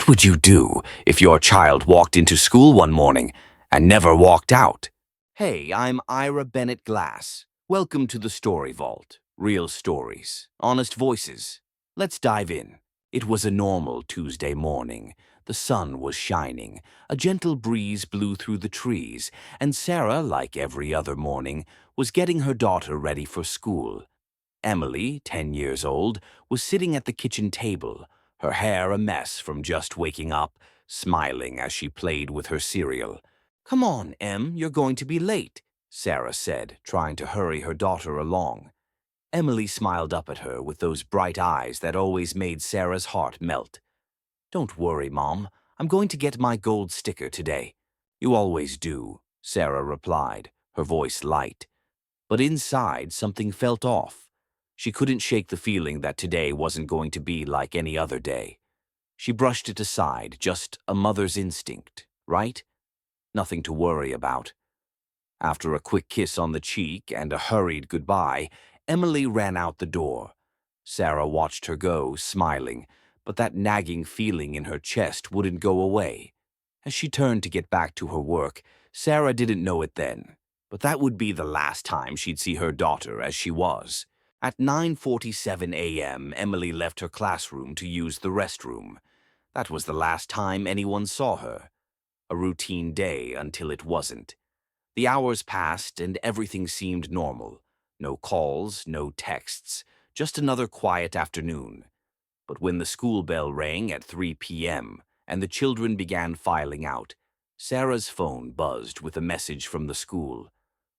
What would you do if your child walked into school one morning and never walked out? Hey, I'm Ira Bennett Glass. Welcome to the Story Vault. Real stories, honest voices. Let's dive in. It was a normal Tuesday morning. The sun was shining, a gentle breeze blew through the trees, and Sarah, like every other morning, was getting her daughter ready for school. Emily, 10 years old, was sitting at the kitchen table, her hair a mess from just waking up, smiling as she played with her cereal. "Come on, Em, you're going to be late," Sarah said, trying to hurry her daughter along. Emily smiled up at her with those bright eyes that always made Sarah's heart melt. "Don't worry, Mom. I'm going to get my gold sticker today." "You always do," Sarah replied, her voice light. But inside, something felt off. She couldn't shake the feeling that today wasn't going to be like any other day. She brushed it aside, just a mother's instinct, right? Nothing to worry about. After a quick kiss on the cheek and a hurried goodbye, Emily ran out the door. Sarah watched her go, smiling, but that nagging feeling in her chest wouldn't go away. As she turned to get back to her work, Sarah didn't know it then, but that would be the last time she'd see her daughter as she was. At 9:47 a.m., Emily left her classroom to use the restroom. That was the last time anyone saw her. A routine day until it wasn't. The hours passed and everything seemed normal. No calls, no texts, just another quiet afternoon. But when the school bell rang at 3 p.m. and the children began filing out, Sarah's phone buzzed with a message from the school.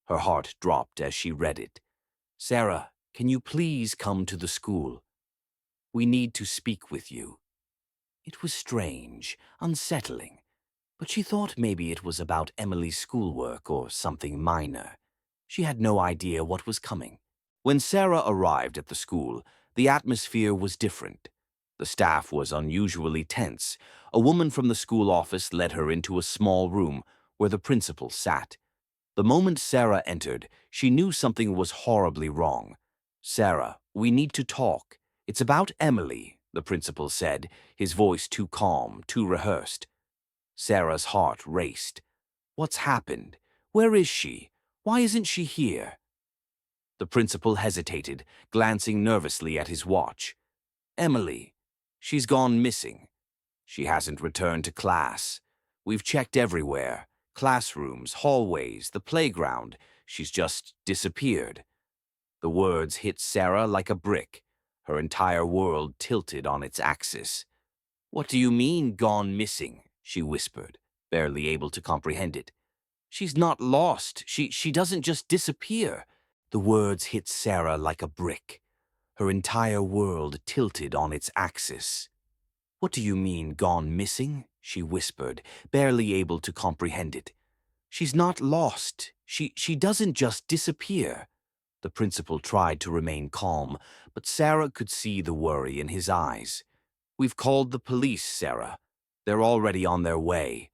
Her heart dropped as she read it. "Sarah, can you please come to the school? We need to speak with you." It was strange, unsettling, but she thought maybe it was about Emily's schoolwork or something minor. She had no idea what was coming. When Sarah arrived at the school, the atmosphere was different. The staff was unusually tense. A woman from the school office led her into a small room where the principal sat. The moment Sarah entered, she knew something was horribly wrong. "Sarah, we need to talk. It's about Emily," the principal said, his voice too calm, too rehearsed. Sarah's heart raced. What's happened? Where is she? Why isn't she here? The principal hesitated, glancing nervously at his watch. "Emily. She's gone missing. She hasn't returned to class. We've checked everywhere. Classrooms, hallways, the playground. She's just disappeared." The words hit Sarah like a brick. Her entire world tilted on its axis. "What do you mean, gone missing?" she whispered, barely able to comprehend it. "She's not lost. She doesn't just disappear." The words hit Sarah like a brick. Her entire world tilted on its axis. "What do you mean, gone missing?" she whispered, barely able to comprehend it. "She's not lost. She doesn't just disappear." The principal tried to remain calm, but Sarah could see the worry in his eyes. "We've called the police, Sarah. They're already on their way."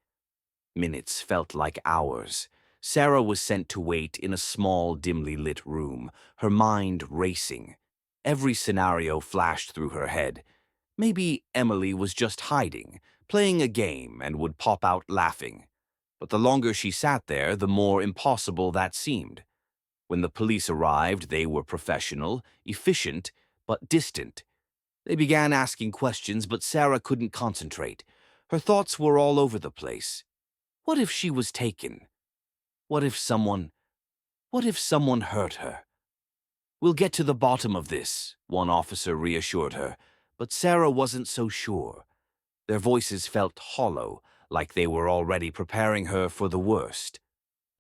Minutes felt like hours. Sarah was sent to wait in a small, dimly lit room, her mind racing. Every scenario flashed through her head. Maybe Emily was just hiding, playing a game, and would pop out laughing. But the longer she sat there, the more impossible that seemed. When the police arrived, they were professional, efficient, but distant. They began asking questions, but Sarah couldn't concentrate. Her thoughts were all over the place. What if she was taken? What if someone hurt her? "We'll get to the bottom of this," one officer reassured her, but Sarah wasn't so sure. Their voices felt hollow, like they were already preparing her for the worst.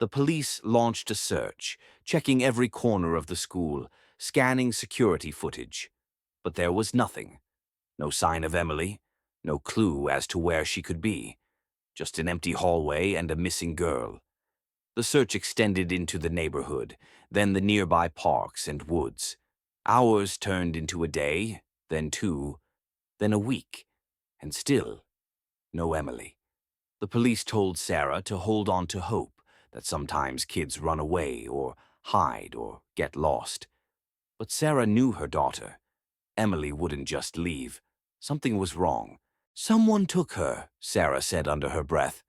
The police launched a search, checking every corner of the school, scanning security footage. But there was nothing. No sign of Emily, no clue as to where she could be. Just an empty hallway and a missing girl. The search extended into the neighborhood, then the nearby parks and woods. Hours turned into a day, then two, then a week, and still no Emily. The police told Sarah to hold on to hope, that sometimes kids run away or hide or get lost. But Sarah knew her daughter. Emily wouldn't just leave. Something was wrong. Someone took her, Sarah said under her breath.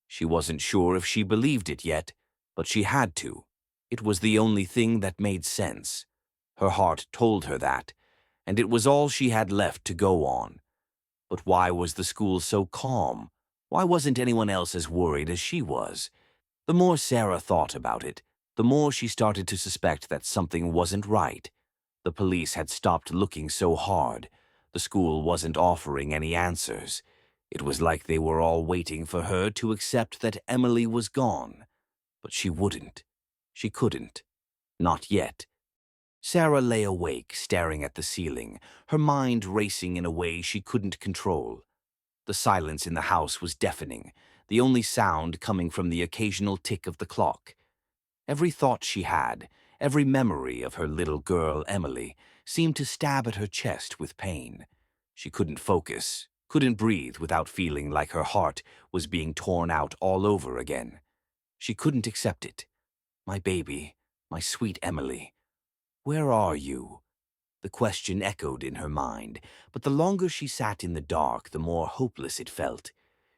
She wasn't sure if she believed it yet, but she had to. It was the only thing that made sense. Her heart told her that, and it was all she had left to go on. But why was the school so calm? Why wasn't anyone else as worried as she was? The more Sarah thought about it, the more she started to suspect that something wasn't right. The police had stopped looking so hard. The school wasn't offering any answers. It was like they were all waiting for her to accept that Emily was gone. But she wouldn't. She couldn't. Not yet. Sarah lay awake, staring at the ceiling, her mind racing in a way she couldn't control. The silence in the house was deafening, the only sound coming from the occasional tick of the clock. Every thought she had, every memory of her little girl Emily, seemed to stab at her chest with pain. She couldn't focus, couldn't breathe without feeling like her heart was being torn out all over again. She couldn't accept it. My baby, my sweet Emily, where are you? The question echoed in her mind, but the longer she sat in the dark, the more hopeless it felt.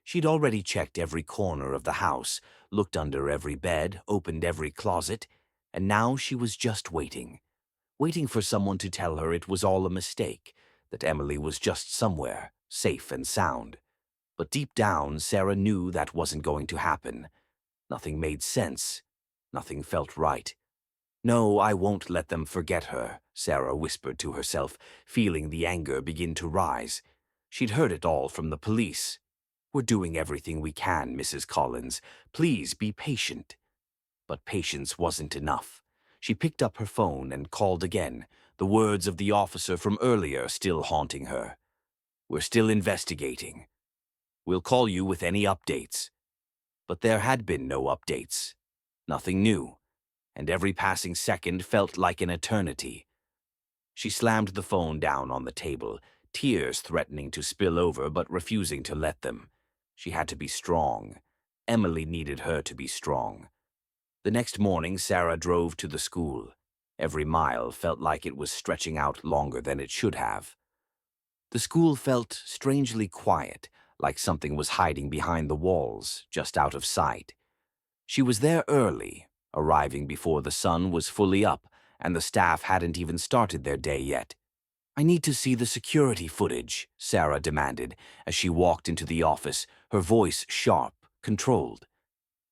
She'd already checked every corner of the house, looked under every bed, opened every closet, and now she was just waiting. Waiting for someone to tell her it was all a mistake, that Emily was just somewhere, safe and sound. But deep down, Sarah knew that wasn't going to happen. Nothing made sense. Nothing felt right. No, I won't let them forget her, Sarah whispered to herself, feeling the anger begin to rise. She'd heard it all from the police. We're doing everything we can, Mrs. Collins. Please be patient. But patience wasn't enough. She picked up her phone and called again, the words of the officer from earlier still haunting her. We're still investigating. We'll call you with any updates. But there had been no updates. Nothing new. And every passing second felt like an eternity. She slammed the phone down on the table, tears threatening to spill over but refusing to let them. She had to be strong. Emily needed her to be strong. The next morning, Sarah drove to the school. Every mile felt like it was stretching out longer than it should have. The school felt strangely quiet, like something was hiding behind the walls, just out of sight. She was there early, arriving before the sun was fully up, and the staff hadn't even started their day yet. I need to see the security footage, Sarah demanded, as she walked into the office, her voice sharp, controlled.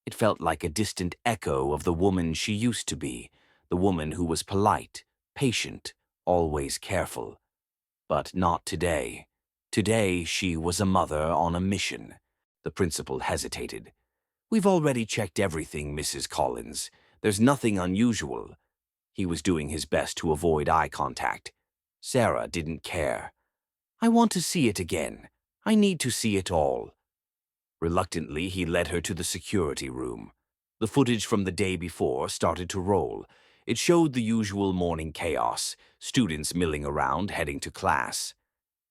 It felt like a distant echo of the woman she used to be, the woman who was polite, patient, always careful. But not today. Today she was a mother on a mission. The principal hesitated. We've already checked everything, Mrs. Collins. There's nothing unusual. He was doing his best to avoid eye contact. Sarah didn't care. I want to see it again. I need to see it all. Reluctantly, he led her to the security room. The footage from the day before started to roll. It showed the usual morning chaos, students milling around, heading to class.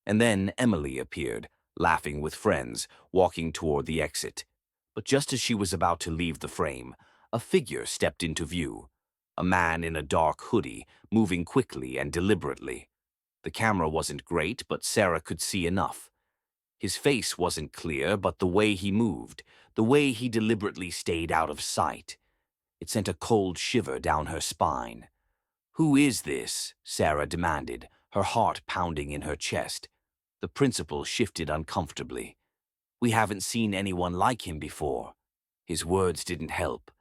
And then Emily appeared, laughing with friends, walking toward the exit. But just as she was about to leave the frame, a figure stepped into view. A man in a dark hoodie, moving quickly and deliberately. The camera wasn't great, but Sarah could see enough. His face wasn't clear, but the way he moved, the way he deliberately stayed out of sight. It sent a cold shiver down her spine. Who is this? Sarah demanded, her heart pounding in her chest. The principal shifted uncomfortably. We haven't seen anyone like him before. His words didn't help.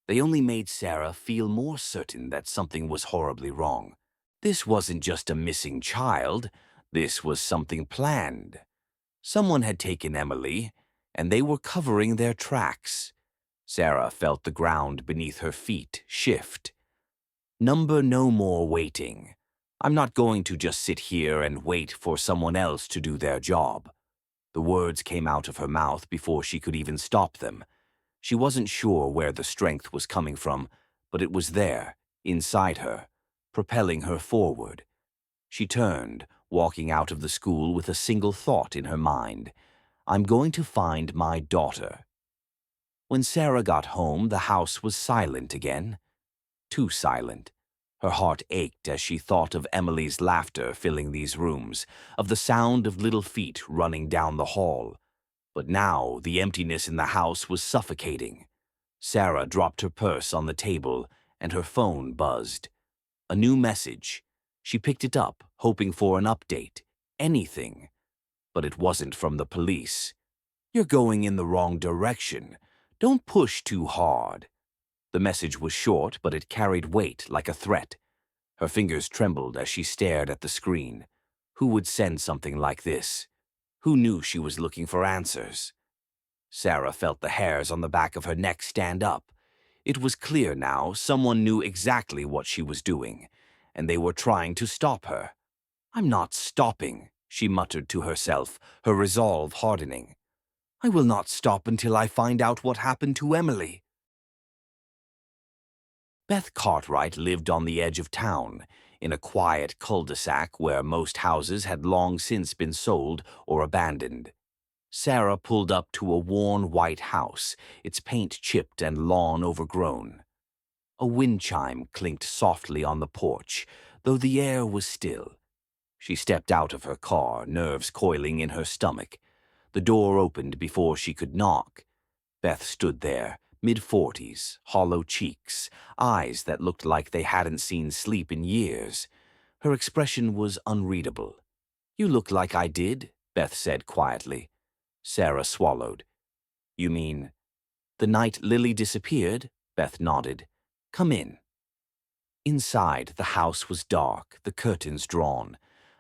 They only made Sarah feel more certain that something was horribly wrong. This wasn't just a missing child. This was something planned. Someone had taken Emily, and they were covering their tracks. Sarah felt the ground beneath her feet shift. Number no more waiting. I'm not going to just sit here and wait for someone else to do their job. The words came out of her mouth before she could even stop them. She wasn't sure where the strength was coming from, but it was there, inside her, propelling her forward. She turned, walking out of the school with a single thought in her mind. I'm going to find my daughter. When Sarah got home, the house was silent again. Too silent. Her heart ached as she thought of Emily's laughter filling these rooms, of the sound of little feet running down the hall. But now the emptiness in the house was suffocating. Sarah dropped her purse on the table, and her phone buzzed. A new message. She picked it up, hoping for an update. Anything. But it wasn't from the police. "You're going in the wrong direction. Don't push too hard." The message was short, but it carried weight like a threat. Her fingers trembled as she stared at the screen. Who would send something like this? Who knew she was looking for answers? Sarah felt the hairs on the back of her neck stand up. It was clear now someone knew exactly what she was doing, and they were trying to stop her. "I'm not stopping," she muttered to herself, her resolve hardening. "I will not stop until I find out what happened to Emily." Beth Cartwright lived on the edge of town, in a quiet cul-de-sac where most houses had long since been sold or abandoned. Sarah pulled up to a worn white house, its paint chipped and lawn overgrown. A wind chime clinked softly on the porch, though the air was still. She stepped out of her car, nerves coiling in her stomach. The door opened before she could knock. Beth stood there, mid-40s, hollow cheeks, eyes that looked like they hadn't seen sleep in years. Her expression was unreadable. "You look like I did," Beth said quietly. Sarah swallowed. "You mean the night Lily disappeared?" Beth nodded. "Come in." Inside, the house was dark, the curtains drawn.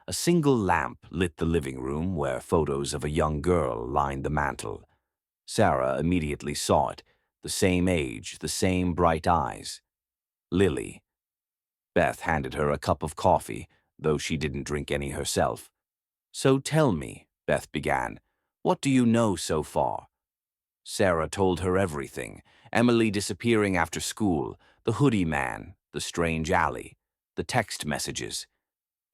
A single lamp lit the living room where photos of a young girl lined the mantel. Sarah immediately saw it, the same age, the same bright eyes. Lily. Beth handed her a cup of coffee, though she didn't drink any herself. "So tell me," Beth began, "what do you know so far?" Sarah told her everything. Emily disappearing after school, the hoodie man, the strange alley, the text messages.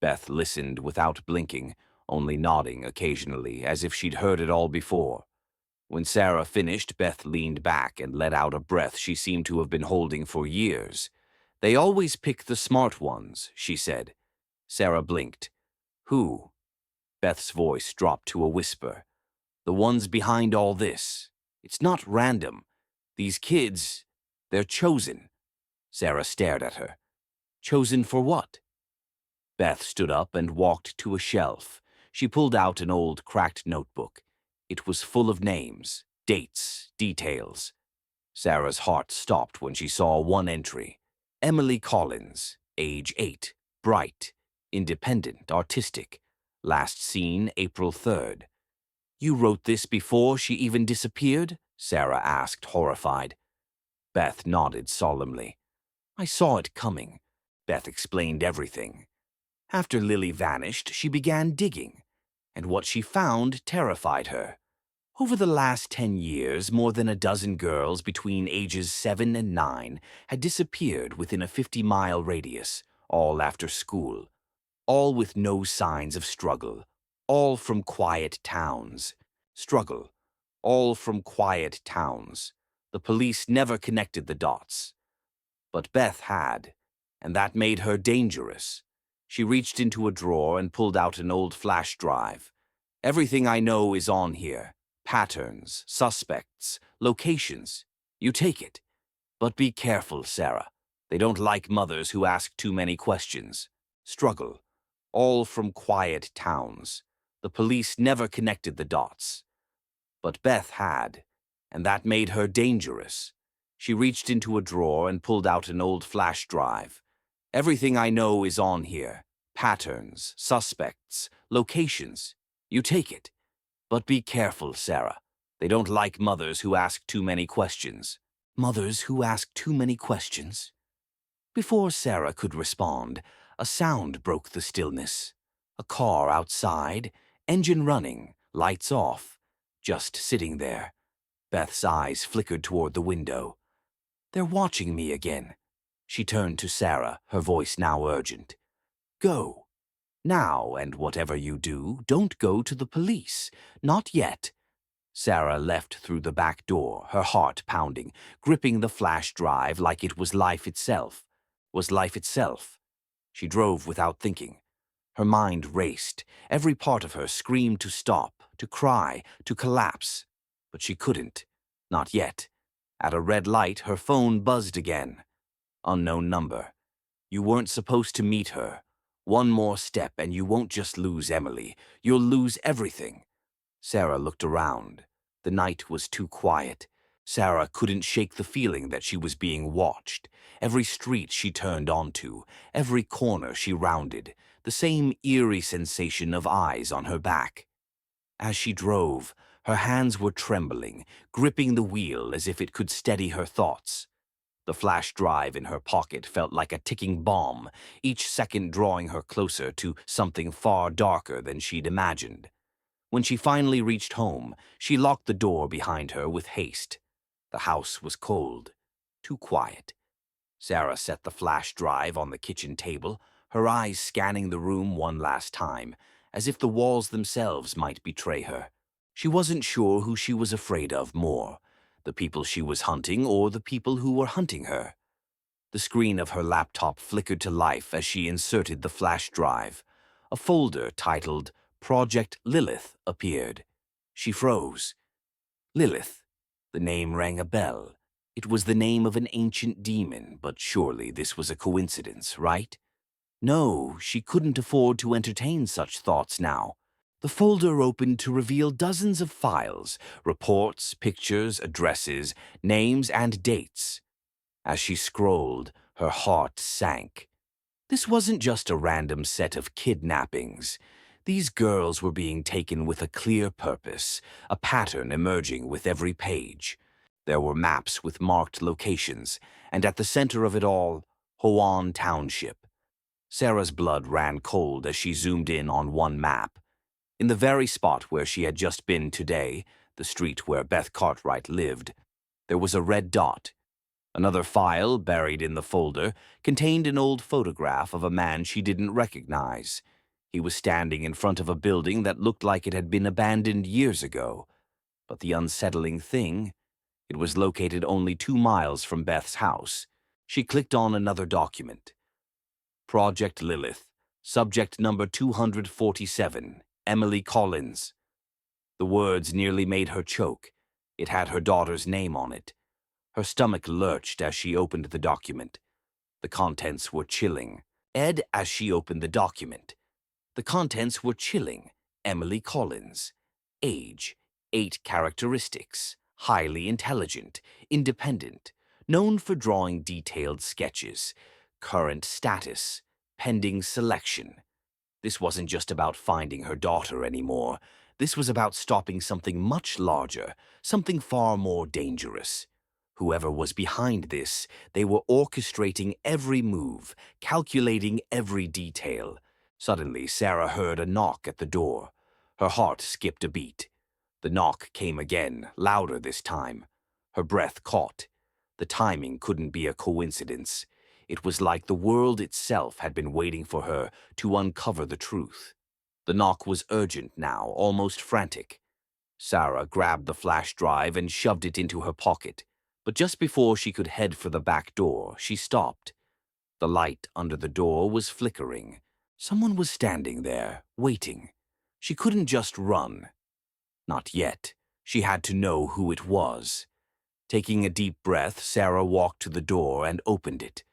Beth listened without blinking, only nodding occasionally, as if she'd heard it all before. When Sarah finished, Beth leaned back and let out a breath she seemed to have been holding for years. "They always pick the smart ones," she said. Sarah blinked. "Who?" Beth's voice dropped to a whisper. "The ones behind all this. It's not random. These kids, they're chosen." Sarah stared at her. "Chosen for what?" Beth stood up and walked to a shelf. She pulled out an old, cracked notebook. It was full of names, dates, details. Sarah's heart stopped when she saw one entry. Emily Collins, age 8, bright, independent, artistic. Last seen April 3rd. "You wrote this before she even disappeared?" Sarah asked, horrified. Beth nodded solemnly. "I saw it coming." Beth explained everything. After Lily vanished, she began digging, and what she found terrified her. Over the last 10 years, more than a dozen girls between ages 7 and 9 had disappeared within a 50-mile radius, all after school. All with no signs of struggle. All from quiet towns. Struggle. All from quiet towns. The police never connected the dots. But Beth had, and that made her dangerous. She reached into a drawer and pulled out an old flash drive. "Everything I know is on here. Patterns, suspects, locations. You take it. But be careful, Sarah. They don't like mothers who ask too many questions. Struggle. All from quiet towns. The police never connected the dots. But Beth had, and that made her dangerous." She reached into a drawer and pulled out an old flash drive. "Everything I know is on here. Patterns, suspects, locations. You take it. But be careful, Sarah. They don't like mothers who ask too many questions." Mothers who ask too many questions? Before Sarah could respond, a sound broke the stillness. A car outside, engine running, lights off, just sitting there. Beth's eyes flickered toward the window. "They're watching me again." She turned to Sarah, her voice now urgent. "Go. Now, and whatever you do, don't go to the police. Not yet." Sarah left through the back door, her heart pounding, gripping the flash drive like it was life itself. was life itself. She drove without thinking. Her mind raced. Every part of her screamed to stop, to cry, to collapse. But she couldn't. Not yet. At a red light, her phone buzzed again. Unknown number. You weren't supposed to meet her. One more step and you won't just lose Emily. You'll lose everything. Sarah looked around. The night was too quiet. Sarah couldn't shake the feeling that she was being watched. Every street she turned onto, every corner she rounded, the same eerie sensation of eyes on her back. As she drove, her hands were trembling, gripping the wheel as if it could steady her thoughts. The flash drive in her pocket felt like a ticking bomb, each second drawing her closer to something far darker than she'd imagined. When she finally reached home, she locked the door behind her with haste. The house was cold, too quiet. Sarah set the flash drive on the kitchen table, her eyes scanning the room one last time, as if the walls themselves might betray her. She wasn't sure who she was afraid of more, the people she was hunting or the people who were hunting her. The screen of her laptop flickered to life as she inserted the flash drive. A folder titled Project Lilith appeared. She froze. Lilith. The name rang a bell. It was the name of an ancient demon, but surely this was a coincidence, right? No, she couldn't afford to entertain such thoughts now. The folder opened to reveal dozens of files, reports, pictures, addresses, names, and dates. As she scrolled, her heart sank. This wasn't just a random set of kidnappings. These girls were being taken with a clear purpose, a pattern emerging with every page. There were maps with marked locations, and at the center of it all, Hoan Township. Sarah's blood ran cold as she zoomed in on one map. In the very spot where she had just been today, the street where Beth Cartwright lived, there was a red dot. Another file, buried in the folder, contained an old photograph of a man she didn't recognize. He was standing in front of a building that looked like it had been abandoned years ago. But the unsettling thing, it was located only 2 miles from Beth's house. She clicked on another document. Project Lilith, subject number 247, Emily Collins. The words nearly made her choke. It had her daughter's name on it. Her stomach lurched as she opened the document. The contents were chilling. As she opened the document. The contents were chilling. Emily Collins. Age, 8 characteristics. Highly intelligent, independent, known for drawing detailed sketches. Current status, pending selection. This wasn't just about finding her daughter anymore. This was about stopping something much larger, something far more dangerous. Whoever was behind this, they were orchestrating every move, calculating every detail. Suddenly, Sarah heard a knock at the door. Her heart skipped a beat. The knock came again, louder this time. Her breath caught. The timing couldn't be a coincidence. It was like the world itself had been waiting for her to uncover the truth. The knock was urgent now, almost frantic. Sarah grabbed the flash drive and shoved it into her pocket. But just before she could head for the back door, she stopped. The light under the door was flickering. Someone was standing there, waiting. She couldn't just run. Not yet. She had to know who it was. Taking a deep breath, Sarah walked to the door and opened it.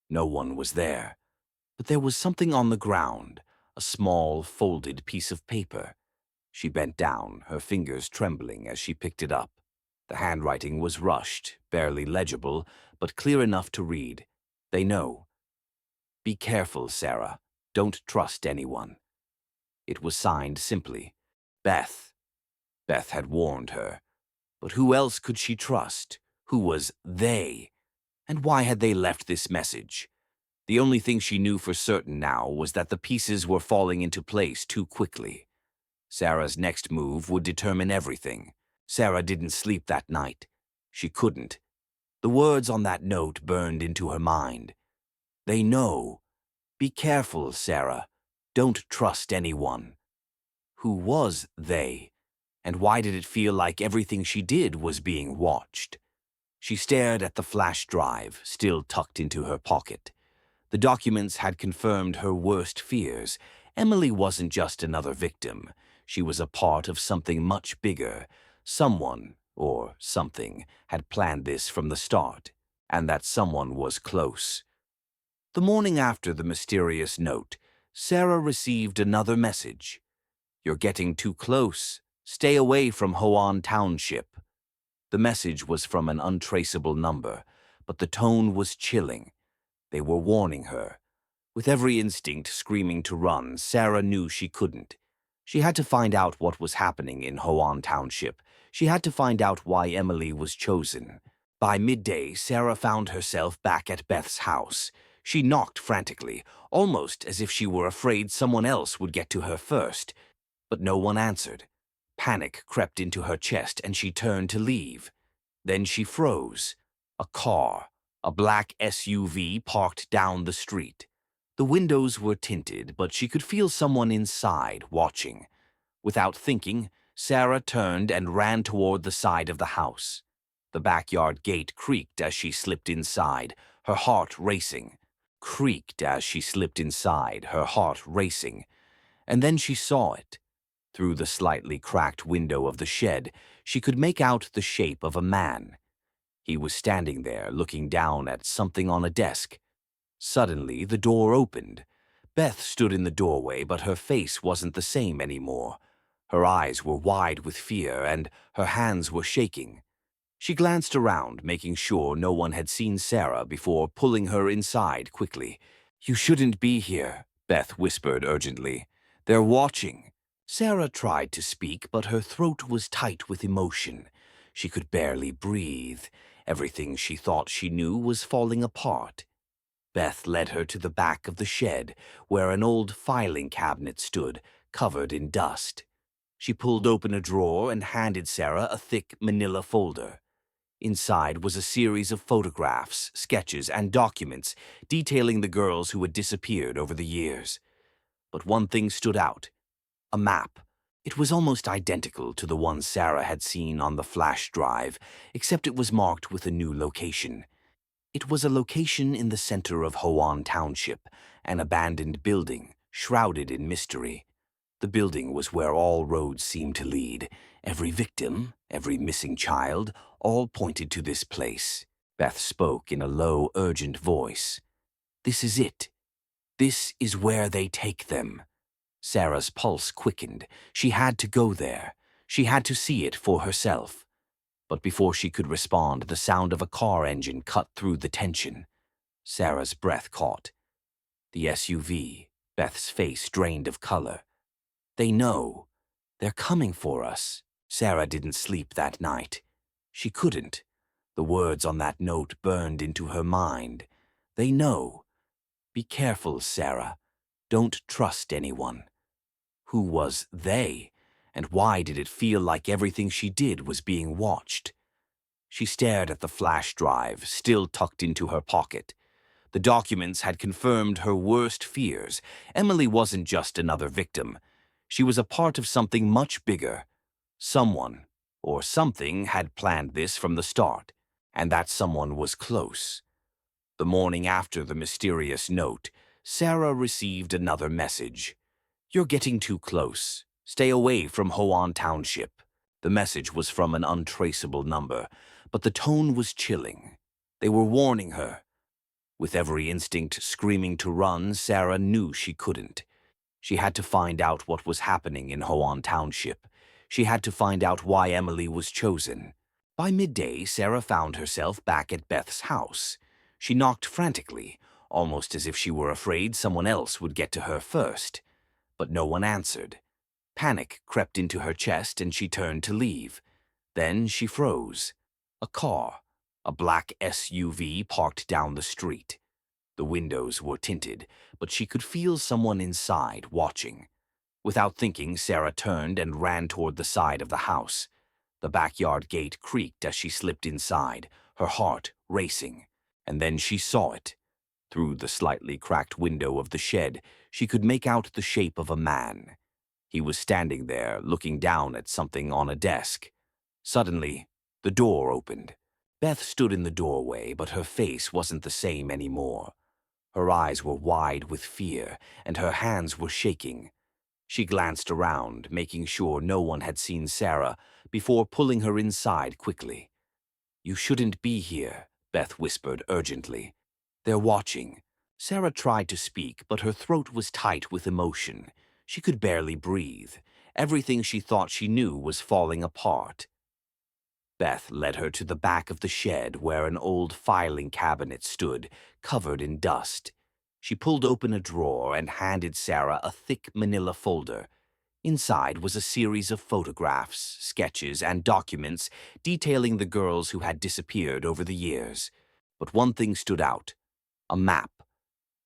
No one was there. But there was something on the ground, a small, folded piece of paper. She bent down, her fingers trembling as she picked it up. The handwriting was rushed, barely legible, but clear enough to read. They know. Be careful, Sarah. Don't trust anyone. It was signed simply, Beth. Beth had warned her. But who else could she trust? Who was they? And why had they left this message? The only thing she knew for certain now was that the pieces were falling into place too quickly. Sarah's next move would determine everything. Sarah didn't sleep that night. She couldn't. The words on that note burned into her mind. They know. Be careful, Sarah. Don't trust anyone. Who was they? And why did it feel like everything she did was being watched? She stared at the flash drive, still tucked into her pocket. The documents had confirmed her worst fears. Emily wasn't just another victim. She was a part of something much bigger. Someone, or something, had planned this from the start, and that someone was close. The morning after the mysterious note, Sarah received another message. "You're getting too close. Stay away from Hoan Township." The message was from an untraceable number, but the tone was chilling. They were warning her. With every instinct screaming to run, Sarah knew she couldn't. She had to find out what was happening in Hoan Township. She had to find out why Emily was chosen. By midday, Sarah found herself back at Beth's house. She knocked frantically, almost as if she were afraid someone else would get to her first. But no one answered. Panic crept into her chest and she turned to leave. Then she froze. A car, a black SUV, parked down the street. The windows were tinted, but she could feel someone inside, watching. Without thinking, Sarah turned and ran toward the side of the house. The backyard gate creaked as she slipped inside, her heart racing. Creaked as she slipped inside, her heart racing. And then she saw it. Through the slightly cracked window of the shed, she could make out the shape of a man. He was standing there, looking down at something on a desk. Suddenly, the door opened. Beth stood in the doorway, but her face wasn't the same anymore. Her eyes were wide with fear, and her hands were shaking. She glanced around, making sure no one had seen Sarah before pulling her inside quickly. "You shouldn't be here," Beth whispered urgently. "They're watching." Sarah tried to speak, but her throat was tight with emotion. She could barely breathe. Everything she thought she knew was falling apart. Beth led her to the back of the shed, where an old filing cabinet stood, covered in dust. She pulled open a drawer and handed Sarah a thick manila folder. Inside was a series of photographs, sketches, and documents detailing the girls who had disappeared over the years. But one thing stood out: a map. It was almost identical to the one Sarah had seen on the flash drive, except it was marked with a new location. It was a location in the center of Hoan Township, an abandoned building, shrouded in mystery. The building was where all roads seemed to lead. Every victim, every missing child, all pointed to this place. Beth spoke in a low, urgent voice. "This is it. This is where they take them." Sarah's pulse quickened. She had to go there. She had to see it for herself. But before she could respond, the sound of a car engine cut through the tension. Sarah's breath caught. The SUV, Beth's face drained of color. "They know. They're coming for us." Sarah didn't sleep that night. She couldn't. The words on that note burned into her mind. "They know. Be careful, Sarah. Don't trust anyone." Who was they? And why did it feel like everything she did was being watched? She stared at the flash drive, still tucked into her pocket. The documents had confirmed her worst fears. Emily wasn't just another victim. She was a part of something much bigger. Someone, or something, had planned this from the start, and that someone was close. The morning after the mysterious note, Sarah received another message. "You're getting too close. Stay away from Hoan Township." The message was from an untraceable number, but the tone was chilling. They were warning her. With every instinct screaming to run, Sarah knew she couldn't. She had to find out what was happening in Hoan Township. She had to find out why Emily was chosen. By midday, Sarah found herself back at Beth's house. She knocked frantically, almost as if she were afraid someone else would get to her first. But no one answered. Panic crept into her chest and she turned to leave. Then she froze. A car, a black SUV, parked down the street. The windows were tinted, but she could feel someone inside, watching. Without thinking, Sarah turned and ran toward the side of the house. The backyard gate creaked as she slipped inside, her heart racing. And then she saw it. Through the slightly cracked window of the shed, she could make out the shape of a man. He was standing there, looking down at something on a desk. Suddenly, the door opened. Beth stood in the doorway, but her face wasn't the same anymore. Her eyes were wide with fear, and her hands were shaking. She glanced around, making sure no one had seen Sarah, before pulling her inside quickly. "You shouldn't be here," Beth whispered urgently. "They're watching." Sarah tried to speak, but her throat was tight with emotion. She could barely breathe. Everything she thought she knew was falling apart. Beth led her to the back of the shed where an old filing cabinet stood, covered in dust. She pulled open a drawer and handed Sarah a thick manila folder. Inside was a series of photographs, sketches, and documents detailing the girls who had disappeared over the years. But one thing stood out: a map.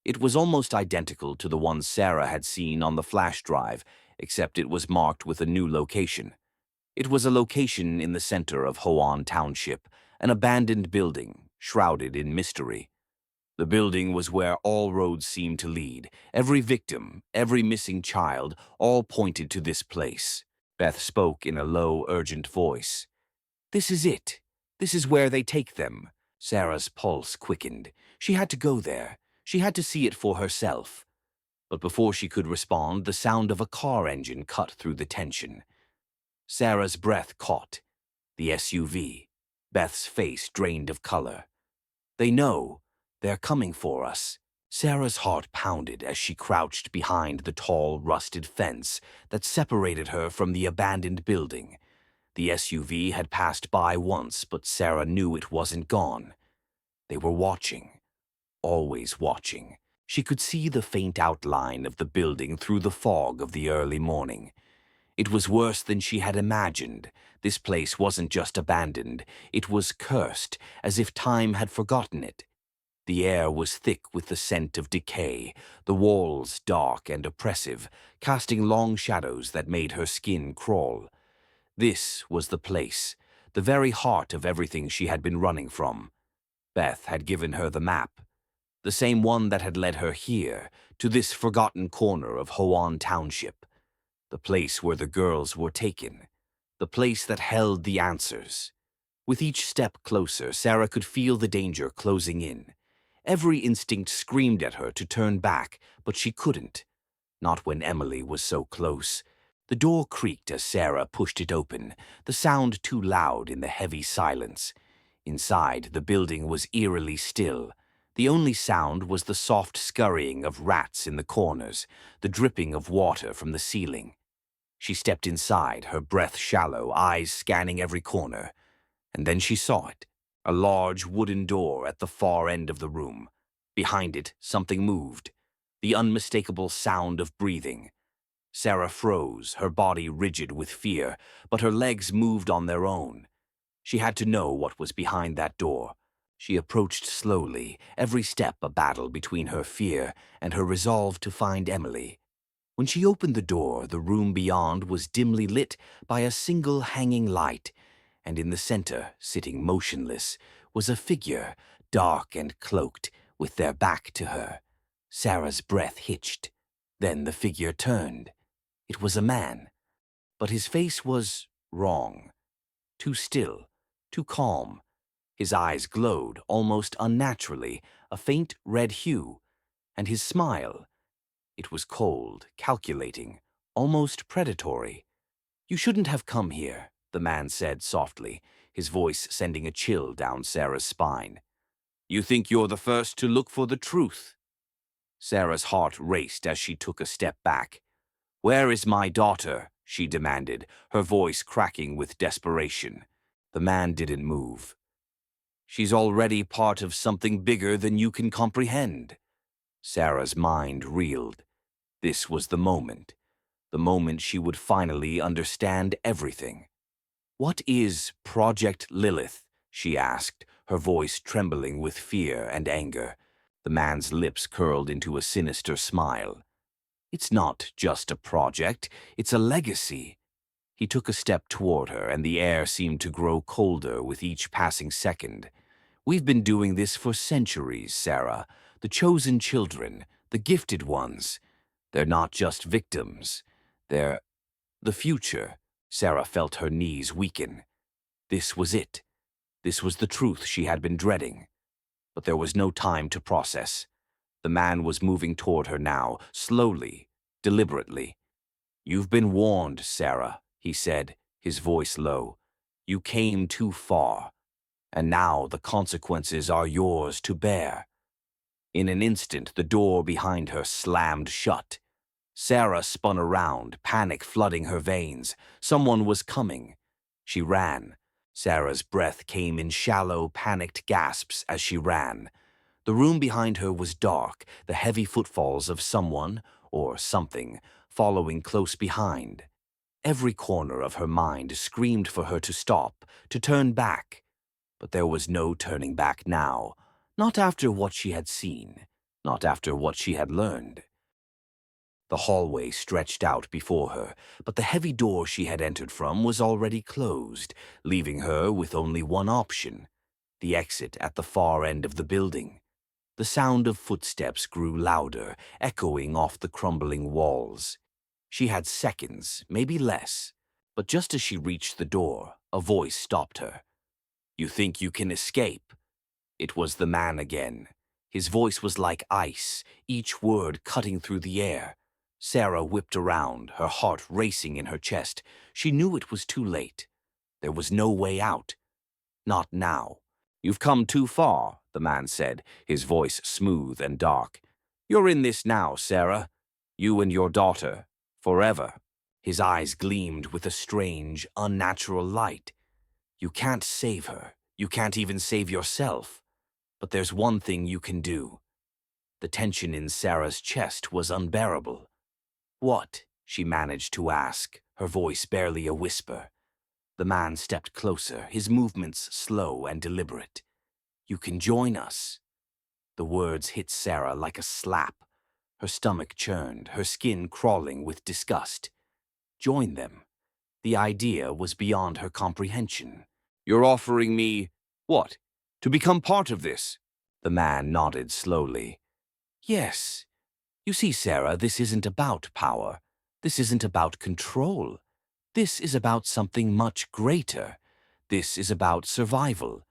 It was almost identical to the one Sarah had seen on the flash drive, except it was marked with a new location. It was a location in the center of Hoan Township, an abandoned building, shrouded in mystery. The building was where all roads seemed to lead. Every victim, every missing child, all pointed to this place. Beth spoke in a low, urgent voice. "This is it. This is where they take them." Sarah's pulse quickened. She had to go there. She had to see it for herself. But before she could respond, the sound of a car engine cut through the tension. Sarah's breath caught. The SUV. Beth's face drained of color. "They know. They're coming for us." Sarah's heart pounded as she crouched behind the tall, rusted fence that separated her from the abandoned building. The SUV had passed by once, but Sarah knew it wasn't gone. They were watching. Always watching. She could see the faint outline of the building through the fog of the early morning. It was worse than she had imagined. This place wasn't just abandoned. It was cursed, as if time had forgotten it. The air was thick with the scent of decay, the walls dark and oppressive, casting long shadows that made her skin crawl. This was the place, the very heart of everything she had been running from. Beth had given her the map, the same one that had led her here, to this forgotten corner of Hoan Township. The place where the girls were taken. The place that held the answers. With each step closer, Sarah could feel the danger closing in. Every instinct screamed at her to turn back, but she couldn't. Not when Emily was so close. The door creaked as Sarah pushed it open, the sound too loud in the heavy silence. Inside, the building was eerily still. The only sound was the soft scurrying of rats in the corners, the dripping of water from the ceiling. She stepped inside, her breath shallow, eyes scanning every corner. And then she saw it, a large wooden door at the far end of the room. Behind it, something moved, the unmistakable sound of breathing. Sarah froze, her body rigid with fear, but her legs moved on their own. She had to know what was behind that door. She approached slowly, every step a battle between her fear and her resolve to find Emily. When she opened the door, the room beyond was dimly lit by a single hanging light, and in the center, sitting motionless, was a figure, dark and cloaked, with their back to her. Sarah's breath hitched. Then the figure turned. It was a man, but his face was wrong. Too still, too calm. His eyes glowed, almost unnaturally, a faint red hue, and his smile, it was cold, calculating, almost predatory. "You shouldn't have come here," the man said softly, his voice sending a chill down Sarah's spine. "You think you're the first to look for the truth?" Sarah's heart raced as she took a step back. "Where is my daughter?" she demanded, her voice cracking with desperation. The man didn't move. "She's already part of something bigger than you can comprehend." Sarah's mind reeled. This was the moment she would finally understand everything. "What is Project Lilith?" she asked, her voice trembling with fear and anger. The man's lips curled into a sinister smile. "It's not just a project, it's a legacy." He took a step toward her, and the air seemed to grow colder with each passing second. "We've been doing this for centuries, Sarah. The chosen children, the gifted ones. They're not just victims. They're the future." Sarah felt her knees weaken. This was it. This was the truth she had been dreading. But there was no time to process. The man was moving toward her now, slowly, deliberately. "You've been warned, Sarah," he said, his voice low. "You came too far, and now the consequences are yours to bear." In an instant, the door behind her slammed shut. Sarah spun around, panic flooding her veins. Someone was coming. She ran. Sarah's breath came in shallow, panicked gasps as she ran. The room behind her was dark, the heavy footfalls of someone, or something, following close behind. Every corner of her mind screamed for her to stop, to turn back. But there was no turning back now, not after what she had seen, not after what she had learned. The hallway stretched out before her, but the heavy door she had entered from was already closed, leaving her with only one option: the exit at the far end of the building. The sound of footsteps grew louder, echoing off the crumbling walls. She had seconds, maybe less, but just as she reached the door, a voice stopped her. "You think you can escape?" It was the man again. His voice was like ice, each word cutting through the air. Sarah whipped around, her heart racing in her chest. She knew it was too late. There was no way out. Not now. "You've come too far," the man said, his voice smooth and dark. "You're in this now, Sarah. You and your daughter. Forever." His eyes gleamed with a strange, unnatural light. "You can't save her. You can't even save yourself. But there's one thing you can do." The tension in Sarah's chest was unbearable. "What?" she managed to ask, her voice barely a whisper. The man stepped closer, his movements slow and deliberate. "You can join us." The words hit Sarah like a slap. Her stomach churned, her skin crawling with disgust. Join them. The idea was beyond her comprehension. "You're offering me, what? To become part of this?" The man nodded slowly. "Yes. You see, Sarah, this isn't about power. This isn't about control. This is about something much greater. This is about survival."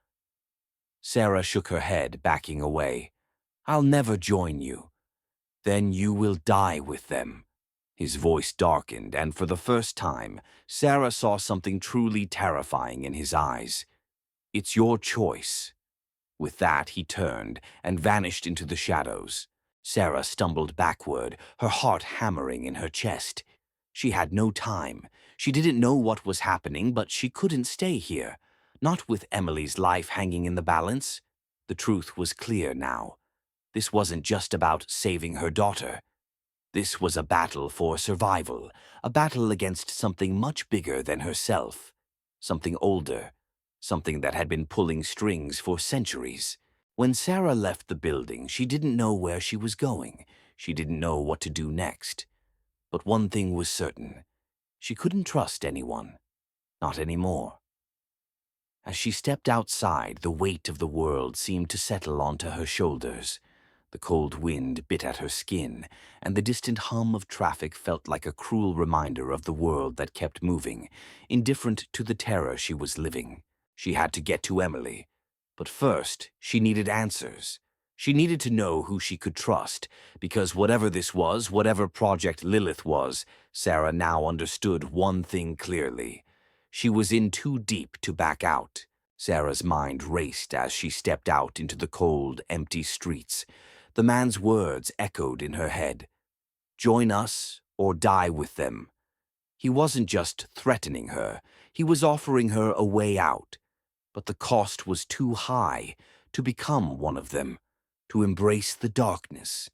Sarah shook her head, backing away. "I'll never join you." "Then you will die with them." His voice darkened, and for the first time, Sarah saw something truly terrifying in his eyes. "It's your choice." With that, he turned and vanished into the shadows. Sarah stumbled backward, her heart hammering in her chest. She had no time. She didn't know what was happening, but she couldn't stay here. Not with Emily's life hanging in the balance. The truth was clear now. This wasn't just about saving her daughter. This was a battle for survival, a battle against something much bigger than herself. Something older, something that had been pulling strings for centuries. When Sarah left the building, she didn't know where she was going. She didn't know what to do next. But one thing was certain. She couldn't trust anyone. Not anymore. As she stepped outside, the weight of the world seemed to settle onto her shoulders. The cold wind bit at her skin, and the distant hum of traffic felt like a cruel reminder of the world that kept moving, indifferent to the terror she was living. She had to get to Emily. But first, she needed answers. She needed to know who she could trust, because whatever this was, whatever Project Lilith was, Sarah now understood one thing clearly. She was in too deep to back out. Sarah's mind raced as she stepped out into the cold, empty streets. The man's words echoed in her head. "Join us or die with them." He wasn't just threatening her. He was offering her a way out. But the cost was too high to become one of them, to embrace the darkness.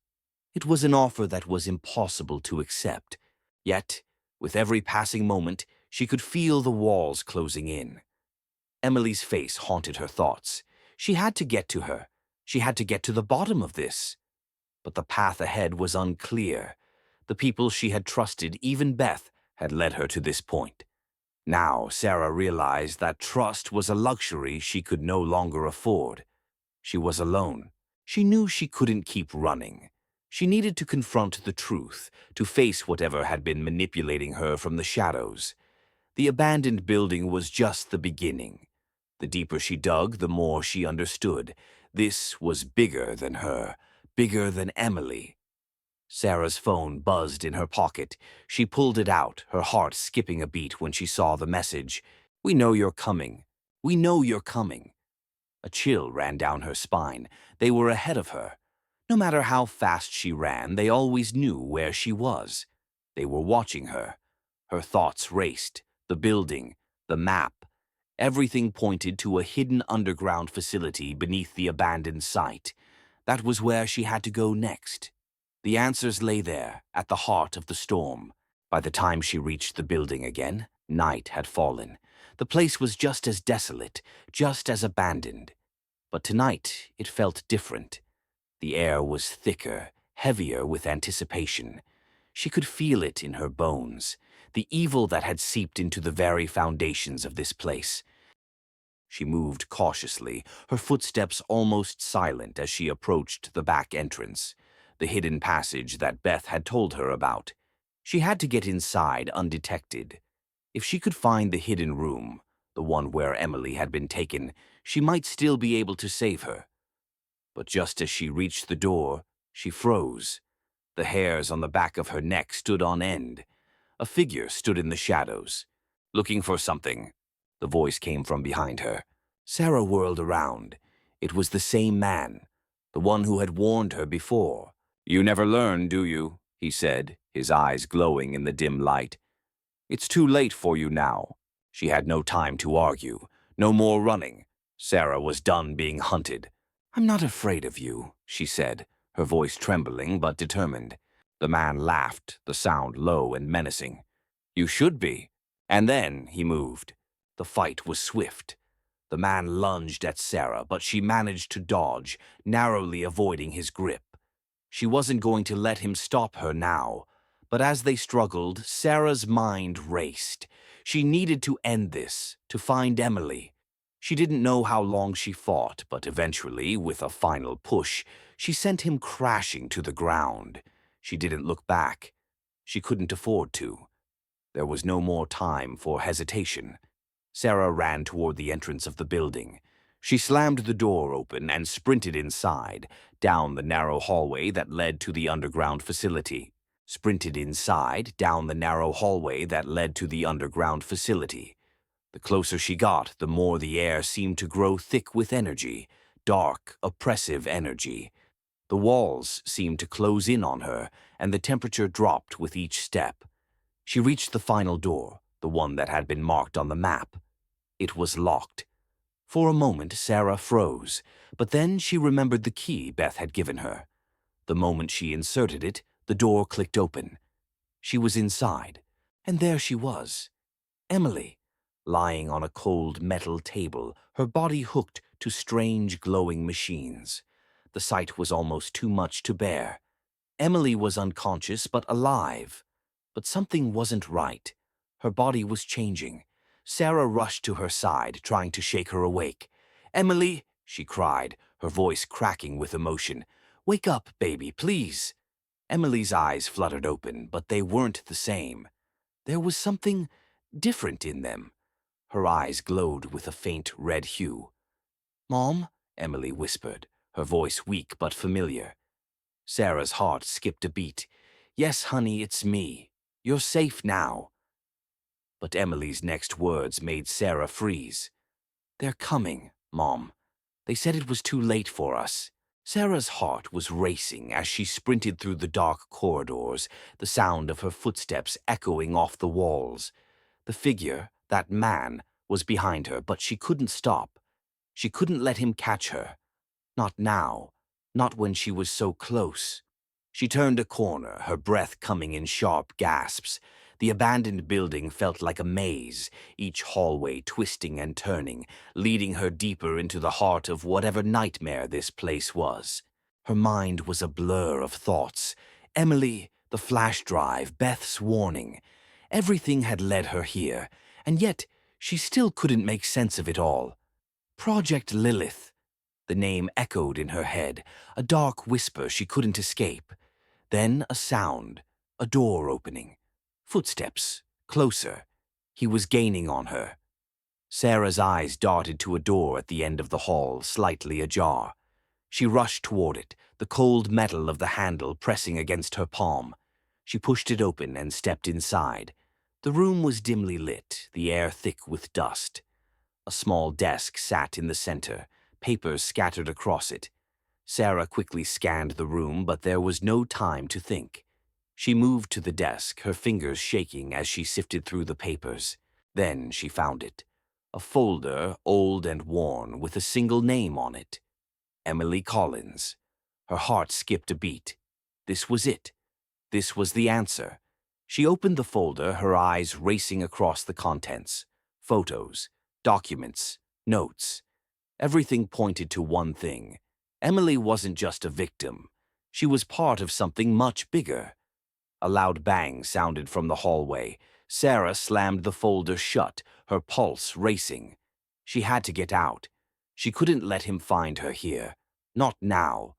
It was an offer that was impossible to accept. Yet, with every passing moment, she could feel the walls closing in. Emily's face haunted her thoughts. She had to get to her. She had to get to the bottom of this. But the path ahead was unclear. The people she had trusted, even Beth, had led her to this point. Now, Sarah realized that trust was a luxury she could no longer afford. She was alone. She knew she couldn't keep running. She needed to confront the truth, to face whatever had been manipulating her from the shadows. The abandoned building was just the beginning. The deeper she dug, the more she understood. This was bigger than her, bigger than Emily. Sarah's phone buzzed in her pocket. She pulled it out, her heart skipping a beat when she saw the message. "We know you're coming. We know you're coming." A chill ran down her spine. They were ahead of her. No matter how fast she ran, they always knew where she was. They were watching her. Her thoughts raced. The building, the map. Everything pointed to a hidden underground facility beneath the abandoned site. That was where she had to go next. The answers lay there, at the heart of the storm. By the time she reached the building again, night had fallen. The place was just as desolate, just as abandoned. But tonight it felt different. The air was thicker, heavier with anticipation. She could feel it in her bones, the evil that had seeped into the very foundations of this place. She moved cautiously, her footsteps almost silent as she approached the back entrance, the hidden passage that Beth had told her about. She had to get inside undetected. If she could find the hidden room, the one where Emily had been taken, she might still be able to save her. But just as she reached the door, she froze. The hairs on the back of her neck stood on end. A figure stood in the shadows. "Looking for something?" The voice came from behind her. Sarah whirled around. It was the same man, the one who had warned her before. "You never learn, do you?" he said, his eyes glowing in the dim light. "It's too late for you now." She had no time to argue. No more running. Sarah was done being hunted. "I'm not afraid of you," she said, her voice trembling but determined. The man laughed, the sound low and menacing. "You should be." And then he moved. The fight was swift. The man lunged at Sarah, but she managed to dodge, narrowly avoiding his grip. She wasn't going to let him stop her now. But as they struggled, Sarah's mind raced. She needed to end this, to find Emily. She didn't know how long she fought, but eventually, with a final push, she sent him crashing to the ground. She didn't look back. She couldn't afford to. There was no more time for hesitation. Sarah ran toward the entrance of the building. She slammed the door open and sprinted inside, down the narrow hallway that led to the underground facility. The closer she got, the more the air seemed to grow thick with energy, dark, oppressive energy. The walls seemed to close in on her, and the temperature dropped with each step. She reached the final door, the one that had been marked on the map. It was locked. For a moment, Sarah froze, but then she remembered the key Beth had given her. The moment she inserted it, the door clicked open. She was inside, and there she was, Emily, lying on a cold metal table, her body hooked to strange glowing machines. The sight was almost too much to bear. Emily was unconscious but alive. But something wasn't right. Her body was changing. Sarah rushed to her side, trying to shake her awake. "Emily," she cried, her voice cracking with emotion. "Wake up, baby, please." Emily's eyes fluttered open, but they weren't the same. There was something different in them. Her eyes glowed with a faint red hue. "Mom?" Emily whispered, her voice weak but familiar. Sarah's heart skipped a beat. "Yes, honey, it's me. You're safe now." But Emily's next words made Sarah freeze. "They're coming, Mom. They said it was too late for us." Sarah's heart was racing as she sprinted through the dark corridors, the sound of her footsteps echoing off the walls. The figure, that man, was behind her, but she couldn't stop. She couldn't let him catch her. Not now. Not when she was so close. She turned a corner, her breath coming in sharp gasps. The abandoned building felt like a maze, each hallway twisting and turning, leading her deeper into the heart of whatever nightmare this place was. Her mind was a blur of thoughts. Emily, the flash drive, Beth's warning. Everything had led her here, and yet she still couldn't make sense of it all. Project Lilith. The name echoed in her head, a dark whisper she couldn't escape. Then a sound, a door opening. Footsteps, closer. He was gaining on her. Sarah's eyes darted to a door at the end of the hall, slightly ajar. She rushed toward it, the cold metal of the handle pressing against her palm. She pushed it open and stepped inside. The room was dimly lit, the air thick with dust. A small desk sat in the center, papers scattered across it. Sarah quickly scanned the room, but there was no time to think. She moved to the desk, her fingers shaking as she sifted through the papers. Then she found it. A folder, old and worn, with a single name on it. Emily Collins. Her heart skipped a beat. This was it. This was the answer. She opened the folder, her eyes racing across the contents. Photos, documents, notes. Everything pointed to one thing. Emily wasn't just a victim. She was part of something much bigger. A loud bang sounded from the hallway. Sarah slammed the folder shut, her pulse racing. She had to get out. She couldn't let him find her here. Not now.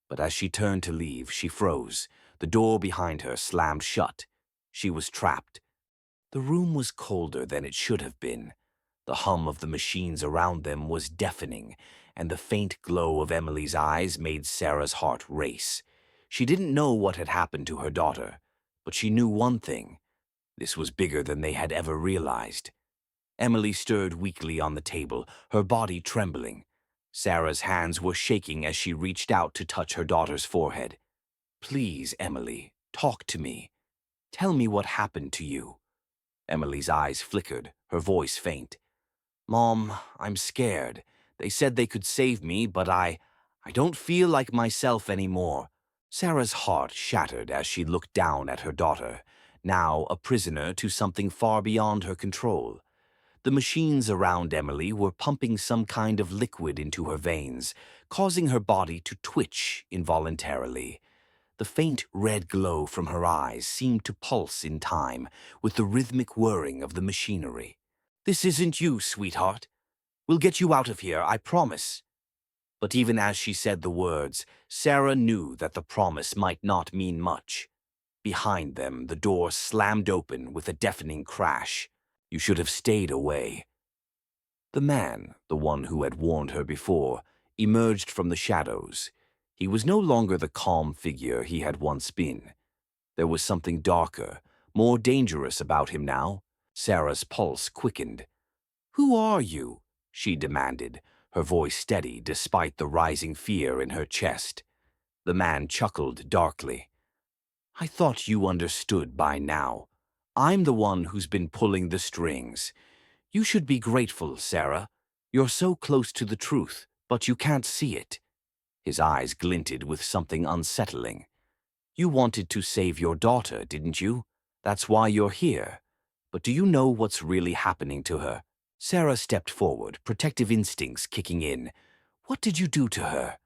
But as she turned to leave, she froze. The door behind her slammed shut. She was trapped. The room was colder than it should have been. The hum of the machines around them was deafening, and the faint glow of Emily's eyes made Sarah's heart race. She didn't know what had happened to her daughter, but she knew one thing. This was bigger than they had ever realized. Emily stirred weakly on the table, her body trembling. Sarah's hands were shaking as she reached out to touch her daughter's forehead. "Please, Emily, talk to me. Tell me what happened to you." Emily's eyes flickered, her voice faint. "Mom, I'm scared. They said they could save me, but I don't feel like myself anymore." Sarah's heart shattered as she looked down at her daughter, now a prisoner to something far beyond her control. The machines around Emily were pumping some kind of liquid into her veins, causing her body to twitch involuntarily. The faint red glow from her eyes seemed to pulse in time with the rhythmic whirring of the machinery. "This isn't you, sweetheart. We'll get you out of here, I promise." But even as she said the words, Sarah knew that the promise might not mean much. Behind them, the door slammed open with a deafening crash. "You should have stayed away." The man, the one who had warned her before, emerged from the shadows. He was no longer the calm figure he had once been. There was something darker, more dangerous about him now. Sarah's pulse quickened. "Who are you?" she demanded, her voice steady despite the rising fear in her chest. The man chuckled darkly. "I thought you understood by now. I'm the one who's been pulling the strings. You should be grateful, Sarah. You're so close to the truth, but you can't see it." His eyes glinted with something unsettling. "You wanted to save your daughter, didn't you? That's why you're here. But do you know what's really happening to her?" Sarah stepped forward, protective instincts kicking in. "What did you do to her?"